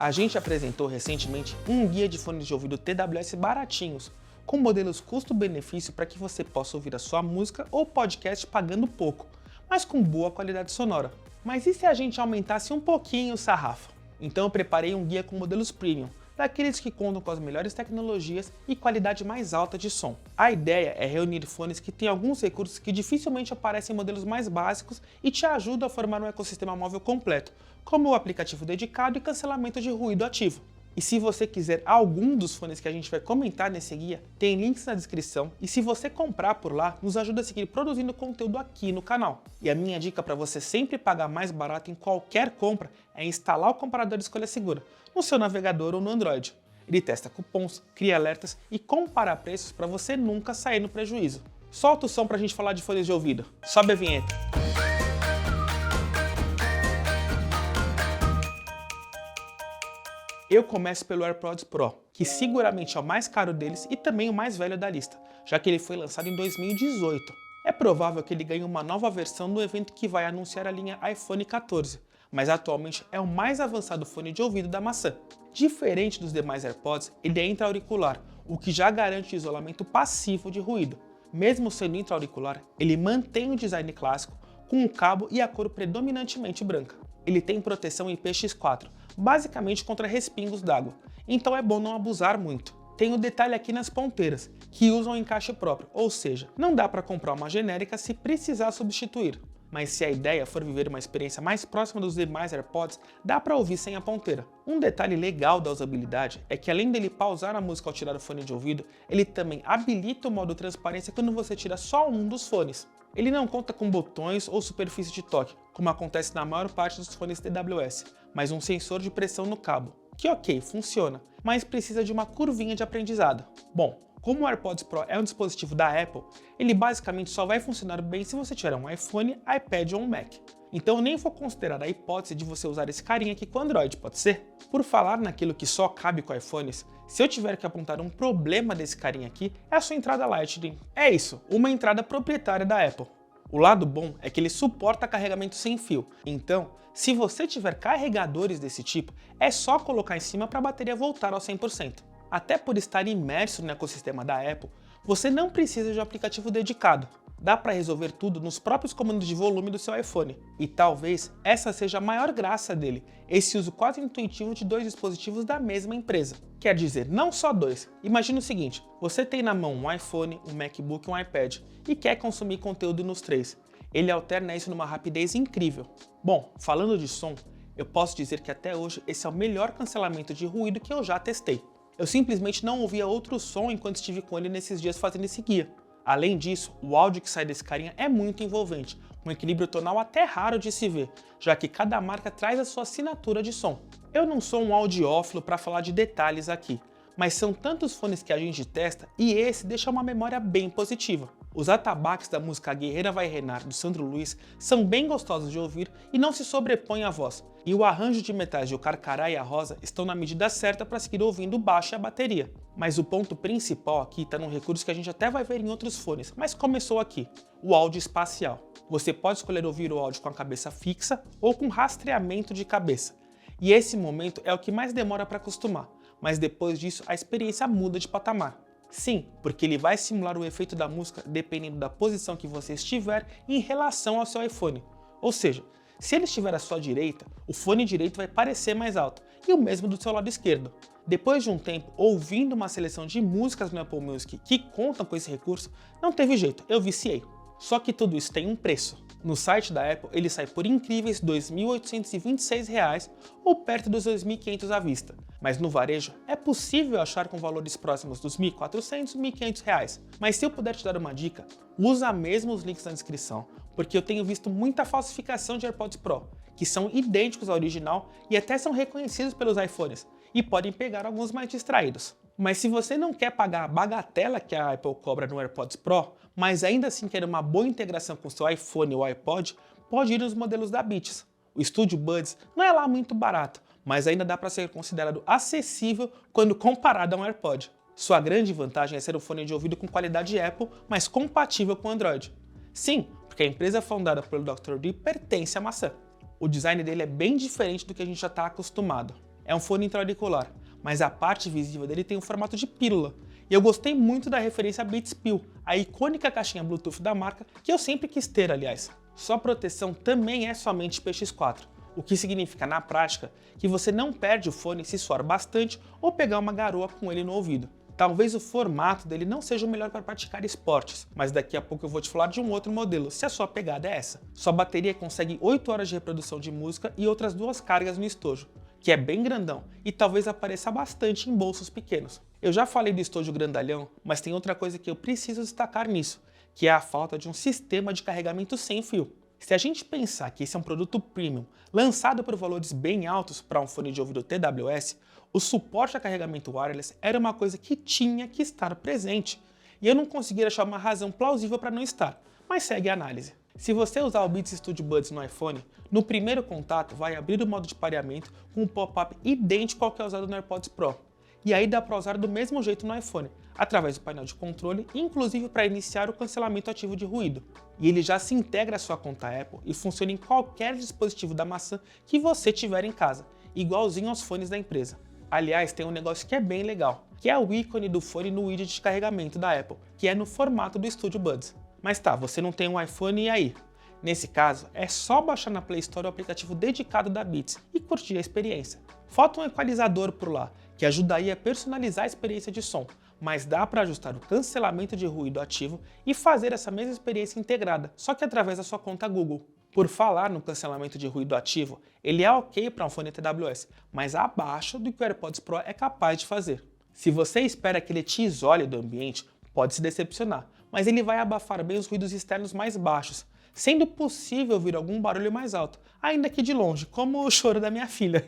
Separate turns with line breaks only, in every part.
A gente apresentou recentemente um guia de fones de ouvido TWS baratinhos, com modelos custo-benefício para que você possa ouvir a sua música ou podcast pagando pouco, mas com boa qualidade sonora. Mas e se a gente aumentasse um pouquinho o sarrafo? Então eu preparei um guia com modelos premium, daqueles que contam com as melhores tecnologias e qualidade mais alta de som. A ideia é reunir fones que têm alguns recursos que dificilmente aparecem em modelos mais básicos e te ajudam a formar um ecossistema móvel completo, como o aplicativo dedicado e cancelamento de ruído ativo. E se você quiser algum dos fones que a gente vai comentar nesse guia, tem links na descrição e se você comprar por lá, nos ajuda a seguir produzindo conteúdo aqui no canal. E a minha dica para você sempre pagar mais barato em qualquer compra é instalar o comparador de escolha segura no seu navegador ou no Android. Ele testa cupons, cria alertas e compara preços para você nunca sair no prejuízo. Solta o som para a gente falar de fones de ouvido. Sobe a vinheta. Eu começo pelo AirPods Pro, que seguramente é o mais caro deles e também o mais velho da lista, já que ele foi lançado em 2018. É provável que ele ganhe uma nova versão no evento que vai anunciar a linha iPhone 14, mas atualmente é o mais avançado fone de ouvido da maçã. Diferente dos demais AirPods, ele é intra-auricular, o que já garante isolamento passivo de ruído. Mesmo sendo intra-auricular, ele mantém o design clássico, com o cabo e a cor predominantemente branca. Ele tem proteção IPX4, basicamente contra respingos d'água, então é bom não abusar muito. Tem um detalhe aqui nas ponteiras, que usam encaixe próprio, ou seja, não dá para comprar uma genérica se precisar substituir. Mas se a ideia for viver uma experiência mais próxima dos demais AirPods, dá para ouvir sem a ponteira. Um detalhe legal da usabilidade é que além dele pausar a música ao tirar o fone de ouvido, ele também habilita o modo transparência quando você tira só um dos fones. Ele não conta com botões ou superfície de toque, como acontece na maior parte dos fones TWS, mas um sensor de pressão no cabo, que ok, funciona, mas precisa de uma curvinha de aprendizado. Bom, como o AirPods Pro é um dispositivo da Apple, ele basicamente só vai funcionar bem se você tiver um iPhone, iPad ou um Mac. Então eu nem vou considerar a hipótese de você usar esse carinha aqui com Android, pode ser? Por falar naquilo que só cabe com iPhones, se eu tiver que apontar um problema desse carinha aqui, é a sua entrada Lightning. É isso, uma entrada proprietária da Apple. O lado bom é que ele suporta carregamento sem fio, então, se você tiver carregadores desse tipo, é só colocar em cima para a bateria voltar ao 100%. Até por estar imerso no ecossistema da Apple, você não precisa de um aplicativo dedicado. Dá para resolver tudo nos próprios comandos de volume do seu iPhone. E talvez essa seja a maior graça dele, esse uso quase intuitivo de dois dispositivos da mesma empresa. Quer dizer, não só dois. Imagina o seguinte, você tem na mão um iPhone, um MacBook e um iPad e quer consumir conteúdo nos três. Ele alterna isso numa rapidez incrível. Bom, falando de som, eu posso dizer que até hoje esse é o melhor cancelamento de ruído que eu já testei. Eu simplesmente não ouvia outro som enquanto estive com ele nesses dias fazendo esse guia. Além disso, o áudio que sai desse carinha é muito envolvente, um equilíbrio tonal até raro de se ver, já que cada marca traz a sua assinatura de som. Eu não sou um audiófilo para falar de detalhes aqui, mas são tantos fones que a gente testa e esse deixa uma memória bem positiva. Os atabaques da música Guerreira Vai Reinar, do Sandro Luiz, são bem gostosos de ouvir e não se sobrepõem à voz. E o arranjo de metais de O Carcará e a Rosa estão na medida certa para seguir ouvindo o baixo e a bateria. Mas o ponto principal aqui está num recurso que a gente até vai ver em outros fones, mas começou aqui, o áudio espacial. Você pode escolher ouvir o áudio com a cabeça fixa ou com rastreamento de cabeça. E esse momento é o que mais demora para acostumar, mas depois disso a experiência muda de patamar. Sim, porque ele vai simular o efeito da música dependendo da posição que você estiver em relação ao seu iPhone. Ou seja, se ele estiver à sua direita, o fone direito vai parecer mais alto, e o mesmo do seu lado esquerdo. Depois de um tempo ouvindo uma seleção de músicas no Apple Music que contam com esse recurso, não teve jeito, eu viciei. Só que tudo isso tem um preço. No site da Apple ele sai por incríveis R$ 2.826 ou perto dos R$ 2.500 à vista. Mas no varejo é possível achar com valores próximos dos R$ 1.400 e R$ 1.500. Mas se eu puder te dar uma dica, usa mesmo os links na descrição, porque eu tenho visto muita falsificação de AirPods Pro, que são idênticos ao original e até são reconhecidos pelos iPhones, e podem pegar alguns mais distraídos. Mas se você não quer pagar a bagatela que a Apple cobra no AirPods Pro, mas ainda assim quer uma boa integração com seu iPhone ou iPod, pode ir nos modelos da Beats. O Studio Buds não é lá muito barato, mas ainda dá para ser considerado acessível quando comparado a um AirPod. Sua grande vantagem é ser um fone de ouvido com qualidade Apple, mas compatível com Android. Sim, porque a empresa fundada pelo Dr. Dre pertence à maçã. O design dele é bem diferente do que a gente já está acostumado. é um fone intra-auricular, mas a parte visível dele tem o formato de pílula. E eu gostei muito da referência Beats Pill, a icônica caixinha Bluetooth da marca, que eu sempre quis ter, aliás. Sua proteção também é somente IPX4, o que significa na prática que você não perde o fone se suar bastante ou pegar uma garoa com ele no ouvido. Talvez o formato dele não seja o melhor para praticar esportes, mas daqui a pouco eu vou te falar de um outro modelo, se a sua pegada é essa. Sua bateria consegue 8 horas de reprodução de música e outras 2 cargas no estojo, que é bem grandão e talvez apareça bastante em bolsos pequenos. Eu já falei do estojo grandalhão, mas tem outra coisa que eu preciso destacar nisso, que é a falta de um sistema de carregamento sem fio. Se a gente pensar que esse é um produto premium, lançado por valores bem altos para um fone de ouvido TWS, o suporte a carregamento wireless era uma coisa que tinha que estar presente. E eu não consegui achar uma razão plausível para não estar, mas segue a análise. Se você usar o Beats Studio Buds no iPhone, no primeiro contato vai abrir o modo de pareamento com um pop-up idêntico ao que é usado no AirPods Pro. E aí dá para usar do mesmo jeito no iPhone, através do painel de controle, inclusive para iniciar o cancelamento ativo de ruído. E ele já se integra à sua conta Apple e funciona em qualquer dispositivo da maçã que você tiver em casa, igualzinho aos fones da empresa. Aliás, tem um negócio que é bem legal, que é o ícone do fone no widget de carregamento da Apple, que é no formato do Studio Buds. Mas tá, você não tem um iPhone e aí? Nesse caso, é só baixar na Play Store o aplicativo dedicado da Beats e curtir a experiência. Falta um equalizador por lá, que ajudaria a personalizar a experiência de som, mas dá para ajustar o cancelamento de ruído ativo e fazer essa mesma experiência integrada, só que através da sua conta Google. Por falar no cancelamento de ruído ativo, ele é ok para um fone TWS, mas abaixo do que o AirPods Pro é capaz de fazer. Se você espera que ele te isole do ambiente, pode se decepcionar, mas ele vai abafar bem os ruídos externos mais baixos, sendo possível ouvir algum barulho mais alto, ainda que de longe, como o choro da minha filha.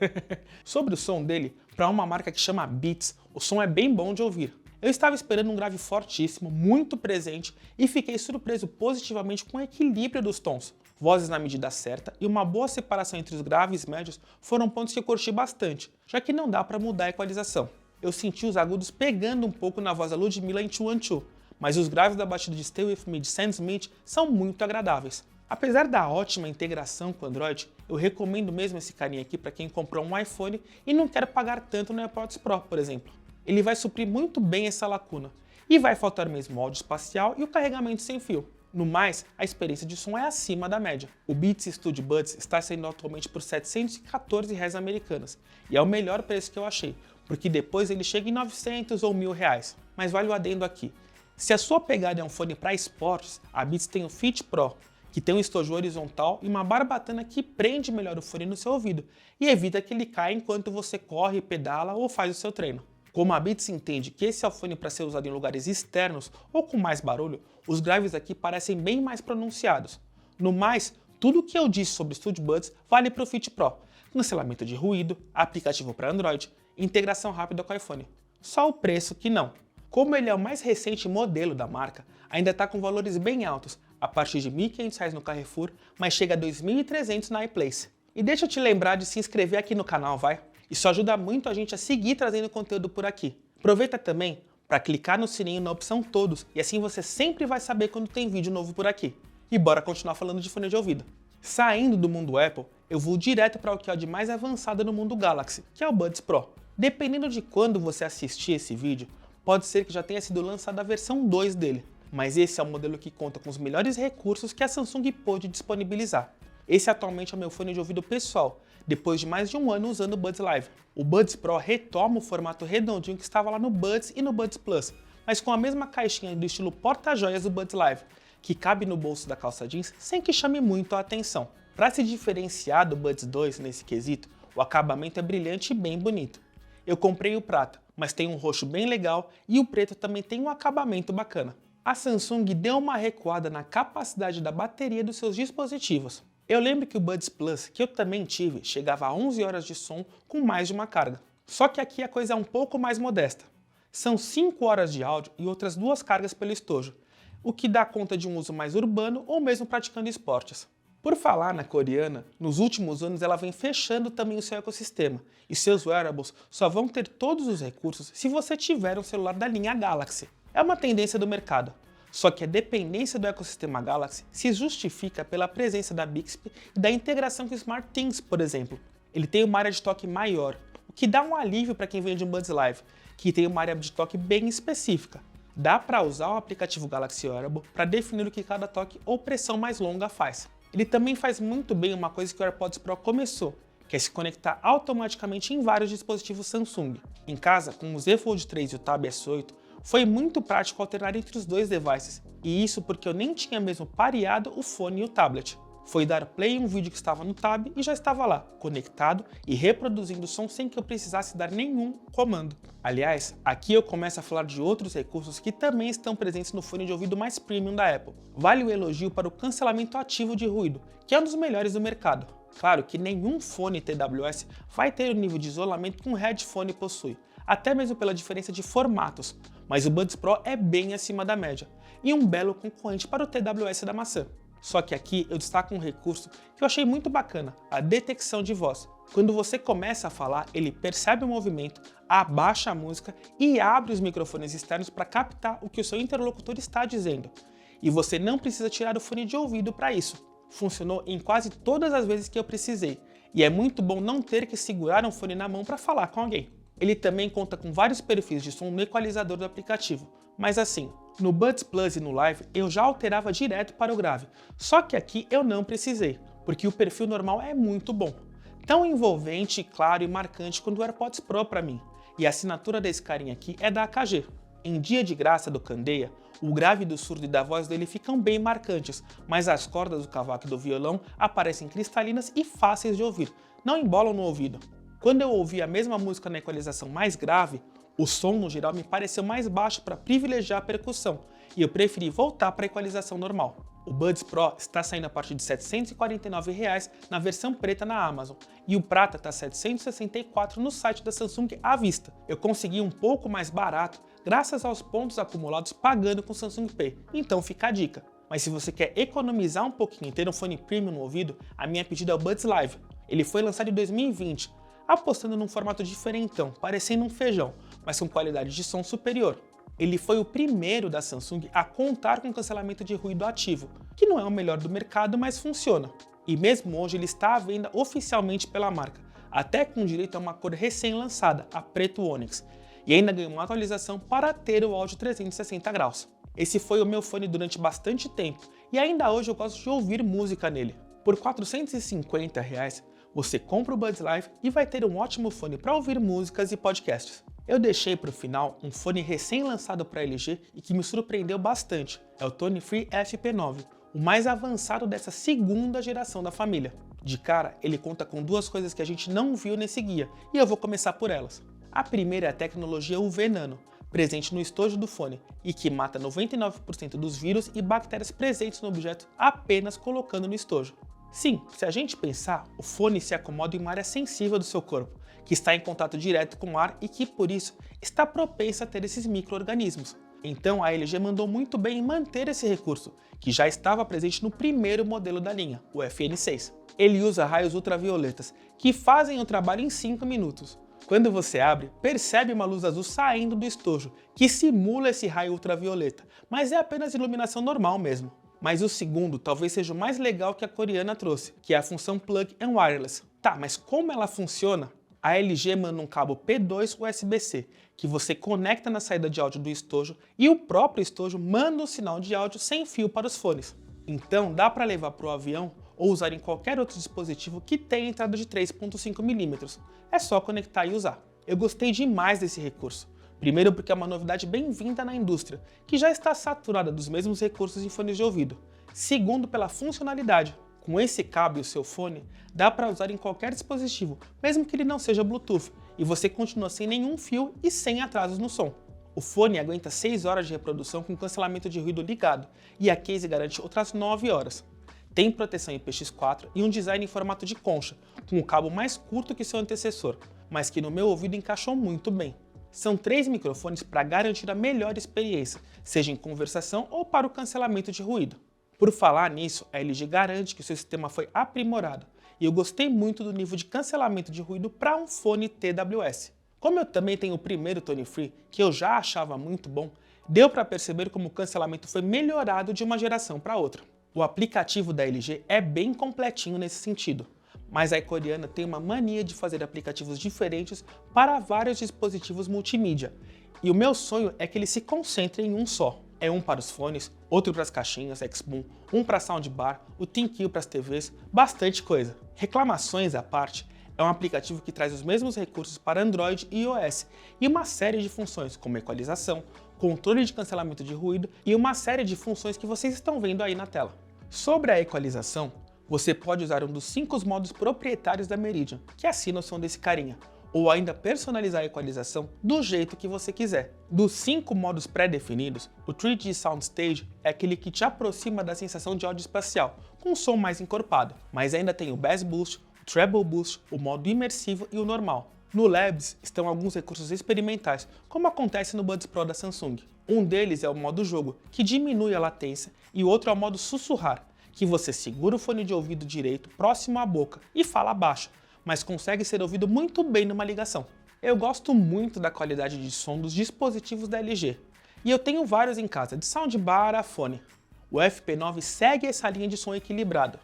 Sobre o som dele, para uma marca que chama Beats, o som é bem bom de ouvir. Eu estava esperando um grave fortíssimo, muito presente, e fiquei surpreso positivamente com o equilíbrio dos tons. Vozes na medida certa e uma boa separação entre os graves e médios foram pontos que eu curti bastante, já que não dá para mudar a equalização. Eu senti os agudos pegando um pouco na voz da Ludmilla em 212, mas os graves da batida de Stay With Me de Sam Smith são muito agradáveis. Apesar da ótima integração com o Android, eu recomendo mesmo esse carinha aqui para quem comprou um iPhone e não quer pagar tanto no AirPods Pro, por exemplo. Ele vai suprir muito bem essa lacuna, e vai faltar mesmo o áudio espacial e o carregamento sem fio. No mais, a experiência de som é acima da média. O Beats Studio Buds está saindo atualmente por R$ 714 americanos, e é o melhor preço que eu achei, porque depois ele chega em 900 ou R$ 1.000. Mas vale o adendo aqui. Se a sua pegada é um fone para esportes, a Beats tem o Fit Pro, que tem um estojo horizontal e uma barbatana que prende melhor o fone no seu ouvido e evita que ele caia enquanto você corre, pedala ou faz o seu treino. Como a Beats entende que esse é o fone para ser usado em lugares externos ou com mais barulho, os graves aqui parecem bem mais pronunciados. No mais, tudo o que eu disse sobre o Studio Buds vale para o Fit Pro: cancelamento de ruído, aplicativo para Android, integração rápida com o iPhone. Só o preço que não. Como ele é o mais recente modelo da marca, ainda está com valores bem altos, a partir de R$ 1.500 no Carrefour, mas chega a R$ 2.300 na iPlace. E deixa eu te lembrar de se inscrever aqui no canal, vai? Isso ajuda muito a gente a seguir trazendo conteúdo por aqui. Aproveita também para clicar no sininho na opção Todos, e assim você sempre vai saber quando tem vídeo novo por aqui. E bora continuar falando de fone de ouvido. Saindo do mundo Apple, eu vou direto para o que é de mais avançado no mundo Galaxy, que é o Buds Pro. Dependendo de quando você assistir esse vídeo, pode ser que já tenha sido lançada a versão 2 dele, mas esse é o modelo que conta com os melhores recursos que a Samsung pôde disponibilizar. Esse atualmente é o meu fone de ouvido pessoal, depois de mais de um ano usando o Buds Live. O Buds Pro retoma o formato redondinho que estava lá no Buds e no Buds Plus, mas com a mesma caixinha do estilo porta-joias do Buds Live, que cabe no bolso da calça jeans sem que chame muito a atenção. Para se diferenciar do Buds 2 nesse quesito, o acabamento é brilhante e bem bonito. Eu comprei o prata, mas tem um roxo bem legal e o preto também tem um acabamento bacana. A Samsung deu uma recuada na capacidade da bateria dos seus dispositivos. Eu lembro que o Buds Plus, que eu também tive, chegava a 11 horas de som com mais de uma carga. Só que aqui a coisa é um pouco mais modesta. São 5 horas de áudio e outras 2 cargas pelo estojo, o que dá conta de um uso mais urbano ou mesmo praticando esportes. Por falar na coreana, nos últimos anos ela vem fechando também o seu ecossistema, e seus wearables só vão ter todos os recursos se você tiver um celular da linha Galaxy. É uma tendência do mercado. Só que a dependência do ecossistema Galaxy se justifica pela presença da Bixby e da integração com o SmartThings, por exemplo. Ele tem uma área de toque maior, o que dá um alívio para quem vem de um Buds Live, que tem uma área de toque bem específica. Dá para usar o aplicativo Galaxy Wearable para definir o que cada toque ou pressão mais longa faz. Ele também faz muito bem uma coisa que o AirPods Pro começou, que é se conectar automaticamente em vários dispositivos Samsung. Em casa, com o Z Fold 3 e o Tab S8, foi muito prático alternar entre os dois devices, e isso porque eu nem tinha mesmo pareado o fone e o tablet. Foi dar play em um vídeo que estava no Tab e já estava lá, conectado e reproduzindo o som sem que eu precisasse dar nenhum comando. Aliás, aqui eu começo a falar de outros recursos que também estão presentes no fone de ouvido mais premium da Apple. Vale o elogio para o cancelamento ativo de ruído, que é um dos melhores do mercado. Claro que nenhum fone TWS vai ter o nível de isolamento que um headphone possui, até mesmo pela diferença de formatos, mas o Buds Pro é bem acima da média, e um belo concorrente para o TWS da maçã. Só que aqui eu destaco um recurso que eu achei muito bacana, a detecção de voz. Quando você começa a falar, ele percebe o movimento, abaixa a música e abre os microfones externos para captar o que o seu interlocutor está dizendo. E você não precisa tirar o fone de ouvido para isso. Funcionou em quase todas as vezes que eu precisei, e é muito bom não ter que segurar um fone na mão para falar com alguém. Ele também conta com vários perfis de som no equalizador do aplicativo, mas assim, no Buds Plus e no Live eu já alterava direto para o grave, só que aqui eu não precisei, porque o perfil normal é muito bom. Tão envolvente, claro e marcante quanto o AirPods Pro para mim, e a assinatura desse carinha aqui é da AKG. Em Dia de Graça do Candeia, o grave do surdo e da voz dele ficam bem marcantes, mas as cordas do cavaco e do violão aparecem cristalinas e fáceis de ouvir, não embolam no ouvido. Quando eu ouvi a mesma música na equalização mais grave, o som no geral me pareceu mais baixo para privilegiar a percussão, e eu preferi voltar para a equalização normal. O Buds Pro está saindo a partir de R$ 749 na versão preta na Amazon, e o prata está R$ 764 no site da Samsung à vista. Eu consegui um pouco mais barato graças aos pontos acumulados pagando com Samsung Pay, então fica a dica. Mas se você quer economizar um pouquinho e ter um fone premium no ouvido, a minha pedida é o Buds Live. Ele foi lançado em 2020, apostando num formato diferentão, parecendo um feijão, mas com qualidade de som superior. Ele foi o primeiro da Samsung a contar com cancelamento de ruído ativo, que não é o melhor do mercado, mas funciona. E mesmo hoje ele está à venda oficialmente pela marca, até com direito a uma cor recém-lançada, a preto ônix, e ainda ganhou uma atualização para ter o áudio 360 graus. Esse foi o meu fone durante bastante tempo, e ainda hoje eu gosto de ouvir música nele. Por R$ 450, você compra o Buds Live e vai ter um ótimo fone para ouvir músicas e podcasts. Eu deixei para o final um fone recém-lançado para LG e que me surpreendeu bastante. É o Tone Free FP9, o mais avançado dessa segunda geração da família. De cara, ele conta com duas coisas que a gente não viu nesse guia, e eu vou começar por elas. A primeira é a tecnologia UV Nano, presente no estojo do fone, e que mata 99% dos vírus e bactérias presentes no objeto apenas colocando no estojo. Sim, se a gente pensar, o fone se acomoda em uma área sensível do seu corpo, que está em contato direto com o ar e que, por isso, está propensa a ter esses micro-organismos. Então a LG mandou muito bem em manter esse recurso, que já estava presente no primeiro modelo da linha, o FN6. Ele usa raios ultravioletas, que fazem o trabalho em 5 minutos. Quando você abre, percebe uma luz azul saindo do estojo, que simula esse raio ultravioleta, mas é apenas iluminação normal mesmo. Mas o segundo talvez seja o mais legal que a coreana trouxe, que é a função Plug and Wireless. Tá, mas como ela funciona? A LG manda um cabo P2 USB-C, que você conecta na saída de áudio do estojo, e o próprio estojo manda um sinal de áudio sem fio para os fones. Então dá para levar para o avião ou usar em qualquer outro dispositivo que tenha entrada de 3.5 mm. É só conectar e usar. Eu gostei demais desse recurso. Primeiro porque é uma novidade bem-vinda na indústria, que já está saturada dos mesmos recursos em fones de ouvido. Segundo pela funcionalidade. Com esse cabo e o seu fone, dá para usar em qualquer dispositivo, mesmo que ele não seja Bluetooth, e você continua sem nenhum fio e sem atrasos no som. O fone aguenta 6 horas de reprodução com cancelamento de ruído ligado, e a case garante outras 9 horas. Tem proteção IPX4 e um design em formato de concha, com o cabo mais curto que seu antecessor, mas que no meu ouvido encaixou muito bem. São 3 microfones para garantir a melhor experiência, seja em conversação ou para o cancelamento de ruído. Por falar nisso, a LG garante que o seu sistema foi aprimorado, e eu gostei muito do nível de cancelamento de ruído para um fone TWS. Como eu também tenho o primeiro Tone Free, que eu já achava muito bom, deu para perceber como o cancelamento foi melhorado de uma geração para outra. O aplicativo da LG é bem completinho nesse sentido, Mas a iCoreana tem uma mania de fazer aplicativos diferentes para vários dispositivos multimídia. E o meu sonho é que eles se concentrem em um só. É um para os fones, outro para as caixinhas XBoom, um para a soundbar, o ThinQ para as TVs, bastante coisa. Reclamações à parte, é um aplicativo que traz os mesmos recursos para Android e iOS e uma série de funções como equalização, controle de cancelamento de ruído e uma série de funções que vocês estão vendo aí na tela. Sobre a equalização, você pode usar um dos 5 modos proprietários da Meridian, que assina o som desse carinha, ou ainda personalizar a equalização do jeito que você quiser. Dos 5 modos pré-definidos, o 3D Soundstage é aquele que te aproxima da sensação de áudio espacial, com um som mais encorpado, mas ainda tem o Bass Boost, o Treble Boost, o modo imersivo e o normal. No Labs estão alguns recursos experimentais, como acontece no Buds Pro da Samsung. Um deles é o modo jogo, que diminui a latência, e o outro é o modo sussurrar, que você segura o fone de ouvido direito próximo à boca e fala baixo, mas consegue ser ouvido muito bem numa ligação. Eu gosto muito da qualidade de som dos dispositivos da LG, e eu tenho vários em casa, de soundbar a fone. O FP9 segue essa linha de som equilibrado.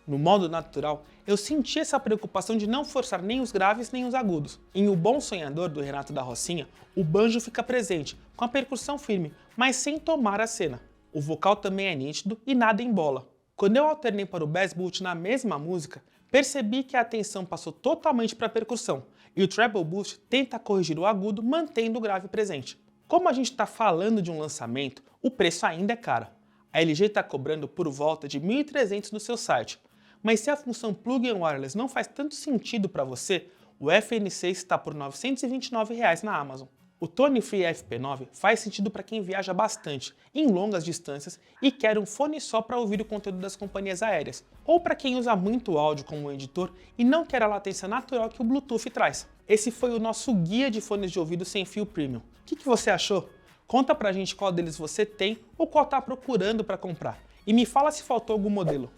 No modo natural, eu senti essa preocupação de não forçar nem os graves nem os agudos. Em O Bom Sonhador, do Renato da Rocinha, o banjo fica presente, com a percussão firme, mas sem tomar a cena. O vocal também é nítido e nada embola. Quando eu alternei para o Bass Boost na mesma música, percebi que a atenção passou totalmente para a percussão, e o Treble Boost tenta corrigir o agudo mantendo o grave presente. Como a gente está falando de um lançamento, o preço ainda é caro. A LG está cobrando por volta de R$ 1.300 no seu site, mas se a função Plug-in Wireless não faz tanto sentido para você, o FN6 está por R$ 929 na Amazon. O Tone Free FP9 faz sentido para quem viaja bastante, em longas distâncias e quer um fone só para ouvir o conteúdo das companhias aéreas, ou para quem usa muito áudio como um editor e não quer a latência natural que o Bluetooth traz. Esse foi o nosso guia de fones de ouvido sem fio premium. O que você achou? Conta pra gente qual deles você tem ou qual está procurando para comprar. E me fala se faltou algum modelo.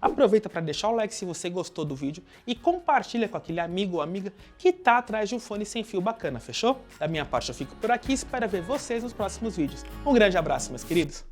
Aproveita para deixar o like se você gostou do vídeo e compartilha com aquele amigo ou amiga que tá atrás de um fone sem fio bacana, fechou? Da minha parte eu fico por aqui e espero ver vocês nos próximos vídeos. Um grande abraço, meus queridos!